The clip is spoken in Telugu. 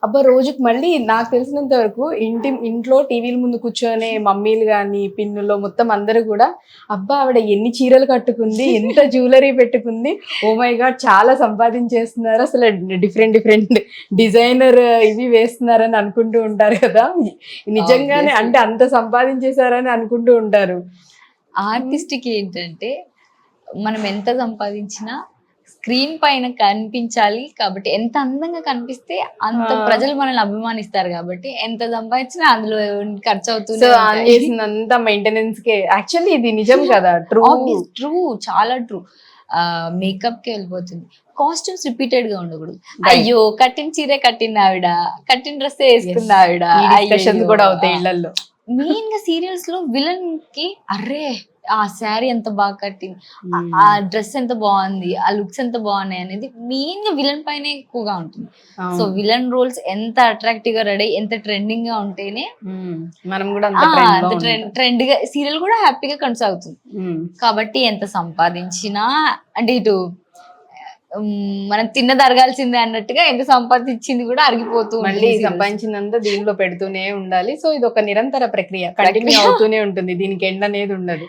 అబ్బా! రోజుకి మళ్ళీ నాకు తెలిసినంత వరకు ఇంట్లో టీవీల ముందు కూర్చొనే మమ్మీలు గాని, పిన్నులో మొత్తం అందరూ గూడా అబ్బా! ఆవిడ ఎన్ని చీరలు కట్టుకుంది, ఎంత జ్యువెలరీ పెట్టుకుంది. Oh my God! చాలా సంపాదించేస్తున్నారు. అసలు డిఫరెంట్ డిజైనర్ ఇవి వేస్తున్నారని అనుకుంటూ ఉంటారు కదా! నిజంగానే ఆబ్వియస్లీ. అంటే అంత సంపాదించేసారని అనుకుంటూ ఉంటారు. హ్మ్. ఆర్టిస్ట్‌కి ఏంటంటే, మనం ఎంత సంపాదించినా స్క్రీన్ పైన కనిపించాలి కాబట్టి, ఎంత అందంగా కనిపిస్తే అంత ఆ! ప్రజలు మనల్ని అభిమానిస్తారు కాబట్టి, ఎంత సంపాదించినా అందులో సో, ఖర్చవుతూనే ఆన్ ఉంటాయి. చేసిందంతా మెయింటెనెన్స్‌కే. యాక్చువల్లీ ఇది నిజం కదా! ట్రూ. ట్రూ. చాలా ట్రూ. మేకప్‌కే వెళ్ళిపోతుంది. కాస్ట్యూమ్స్ రిపీటెడ్‌గా ఉండకూడదు. రైట్. అయ్యో! కట్టిన చీరే కట్టిందావిడ, కట్టిన డ్రెస్సే యెస్. యేసుకుందావిడ. ఈ డిస్కషన్స్ అయ్యయ్యో! గూడా ఆ! అవుతాయి ఇళ్ళల్లో. మెయిన్‌గా సీరియల్స్‌లో విలన్‌కి అర్రే! ఆ శారీ ఎంత బాగా కట్టింది. ఆ హ్మ్. డ్రెస్ ఎంత బావుంది. ఆ లుక్స్ ఎంత బావున్నాయి అనేది మెయిన్‌గా విలన్ పైనే ఎక్కువగా ఉంటుంది. సో, అవును. విలన్ రోల్స్ ఎంత అట్రాక్టివ్‌గా రెడీ ఎంత ట్రెండింగ్‌గా ఉంటేనే హ్మ్. మనం గూడా అంత ట్రెండ్‌లో అంత ఉంటాం. ట్రెండ్‌గా సీరియల్ కూడా హ్యాపీగా కొనసాగుతుంది. హ్మ్. కాబట్టి ఎంత సంపాదించినా అంటే ఇటు మనం తిన్నది అరగాల్సిందే అన్నట్టుగా ఎంత సంపాదించింది కూడా అరిగిపోతూ మళ్ళీ ఉంటుంది సీరియల్స్‌లో. సంపాదించిందంతా దీనిలో పెడుతూనే ఉండాలి. సో, ఇదొక నిరంతర ప్రక్రియ. కంటిన్యూ ప్రక్రియ అవుతూనే ఉంటుంది. దీనికి ఎండ్ అనేది ఉండదు.